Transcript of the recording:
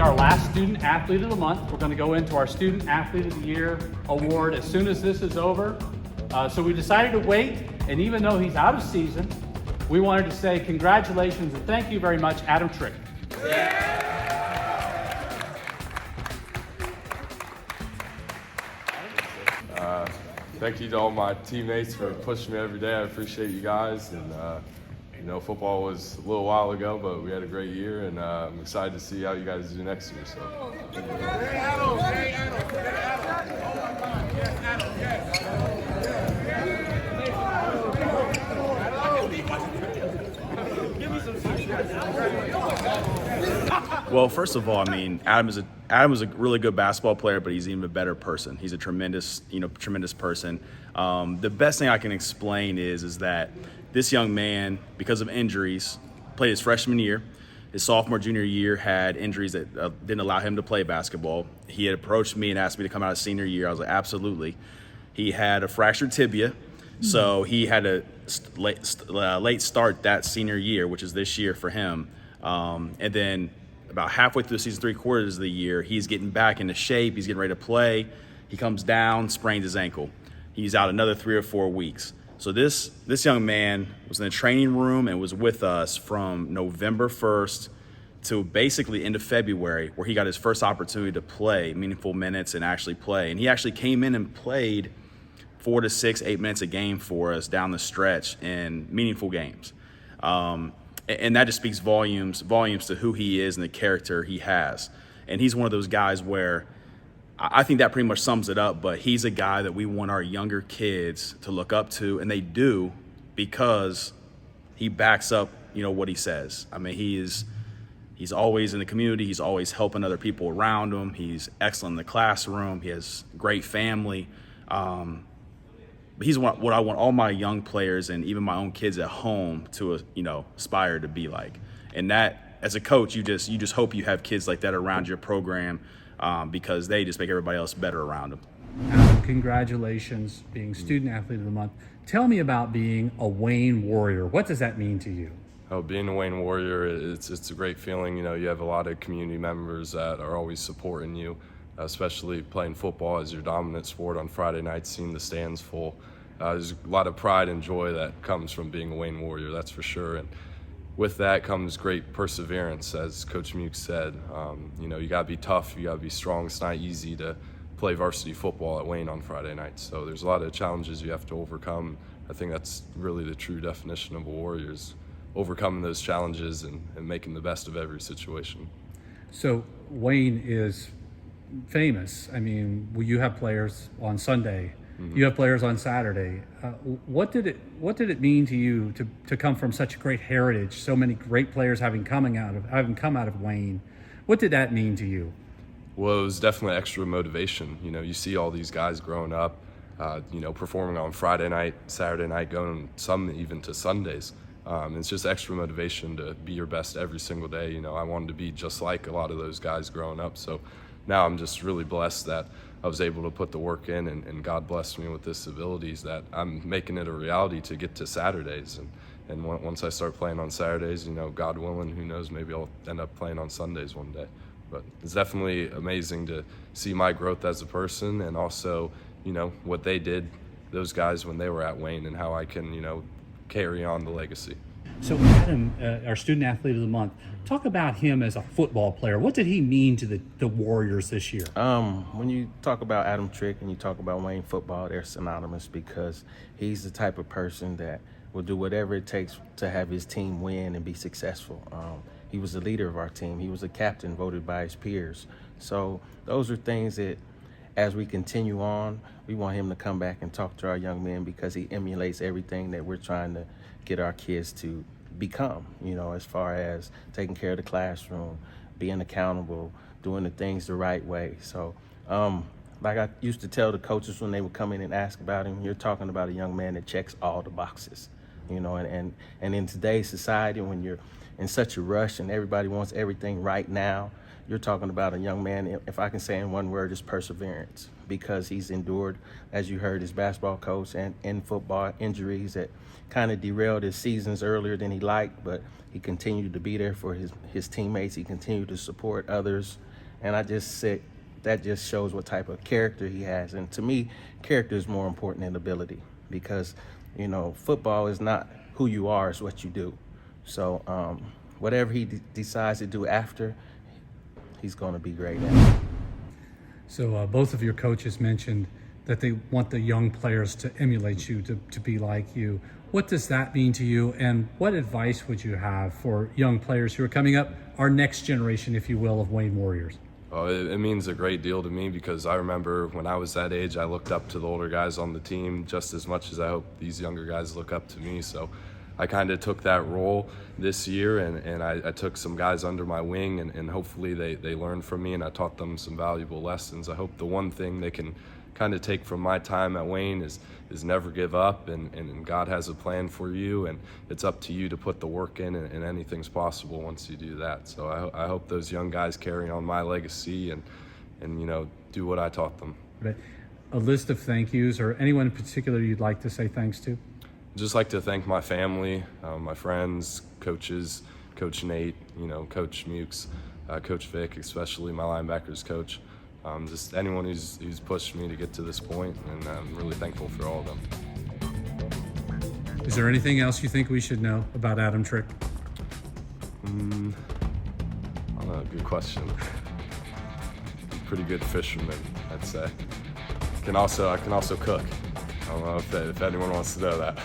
our last Student Athlete of the Month. We're going to go into our Student Athlete of the Year award as soon as this is over. So we decided to wait, and even though he's out of season, we wanted to say congratulations and thank you very much, Adam Trick. Thank you to all my teammates for pushing me every day. I appreciate you guys. And football was a little while ago, but we had a great year, and I'm excited to see how you guys do next year. So. Well, first of all, I mean, Adam is a really good basketball player, but he's even a better person. He's a tremendous person. The best thing I can explain is that this young man, because of injuries, played his freshman year. His sophomore, junior year had injuries that didn't allow him to play basketball. He had approached me and asked me to come out his senior year. I was like, absolutely. He had a fractured tibia, so he had a late start that senior year, which is this year for him. And then about halfway through the season, 3/4 of the year, he's getting back into shape. He's getting ready to play. He comes down, sprains his ankle. He's out another 3 or 4 weeks. So this young man was in the training room and was with us from November 1st to basically end of February, where he got his first opportunity to play meaningful minutes and actually play. And he actually came in and played 4 to 6, 8 minutes a game for us down the stretch in meaningful games. And that just speaks volumes to who he is and the character he has. And he's one of those guys where I think that pretty much sums it up, but he's a guy that we want our younger kids to look up to, and they do, because he backs up, what he says. I mean, he's always in the community. He's always helping other people around him. He's excellent in the classroom. He has great family. But he's what I want all my young players and even my own kids at home to, aspire to be like. And that, as a coach, you just hope you have kids like that around your program, because they just make everybody else better around them. Adam, congratulations being Student Athlete of the Month. Tell me about being a Wayne Warrior. What does that mean to you? Oh, being a Wayne Warrior, it's a great feeling. You have a lot of community members that are always supporting you, especially playing football as your dominant sport on Friday nights, seeing the stands full. There's a lot of pride and joy that comes from being a Wayne Warrior, that's for sure. And with that comes great perseverance, as Coach Mukes said. You got to be tough, you got to be strong. It's not easy to play varsity football at Wayne on Friday nights. So there's a lot of challenges you have to overcome. I think that's really the true definition of a warrior, is overcoming those challenges and making the best of every situation. So Wayne is famous. I mean, you have players on Sunday. Mm-hmm. You have players on Saturday. What did it mean to you to come from such a great heritage, so many great players having come out of Wayne? What did that mean to you? Well, it was definitely extra motivation. You see all these guys growing up, performing on Friday night, Saturday night, going some even to Sundays. It's just extra motivation to be your best every single day. I wanted to be just like a lot of those guys growing up. So now I'm just really blessed that I was able to put the work in, and God blessed me with this abilities that I'm making it a reality to get to Saturdays. And once I start playing on Saturdays, God willing, who knows, maybe I'll end up playing on Sundays one day. But it's definitely amazing to see my growth as a person, and also, what they did, those guys, when they were at Wayne, and how I can, carry on the legacy. So Adam, our Student Athlete of the Month, talk about him as a football player. What did he mean to the Warriors this year? When you talk about Adam Trick and you talk about Wayne football, they're synonymous, because he's the type of person that will do whatever it takes to have his team win and be successful. He was the leader of our team. He was a captain voted by his peers. So those are things that, as we continue on, we want him to come back and talk to our young men, because he emulates everything that we're trying to get our kids to become, as far as taking care of the classroom, being accountable, doing the things the right way. So like I used to tell the coaches when they would come in and ask about him, you're talking about a young man that checks all the boxes, and in today's society, when you're in such a rush and everybody wants everything right now, you're talking about a young man, if I can say in one word, is perseverance, because he's endured, as you heard his basketball coach, and in football injuries that kind of derailed his seasons earlier than he liked, but he continued to be there for his teammates. He continued to support others. And I just said, that just shows what type of character he has. And to me, character is more important than ability, because, you know, football is not who you are, it's what you do. So whatever he decides to do after, he's going to be great at it. So both of your coaches mentioned that they want the young players to emulate you, to be like you. What does that mean to you, and what advice would you have for young players who are coming up, our next generation, if you will, of Wayne Warriors? Well, it means a great deal to me, because I remember when I was that age, I looked up to the older guys on the team just as much as I hope these younger guys look up to me. So I kind of took that role this year, and I took some guys under my wing, and hopefully they learned from me, and I taught them some valuable lessons. I hope the one thing they can kind of take from my time at Wayne is never give up, and God has a plan for you, and it's up to you to put the work in, and anything's possible once you do that. So I hope those young guys carry on my legacy and you know, do what I taught them. A list of thank yous, or anyone in particular you'd like to say thanks to? Just like to thank my family, my friends, coaches, Coach Nate, you know, Coach Mukes, Coach Vic, especially my linebackers coach. Just anyone who's pushed me to get to this point, and I'm really thankful for all of them. Is there anything else you think we should know about Adam Trick? I don't know, good question. Pretty good fisherman, I'd say. I can also cook. I don't know if anyone wants to know that.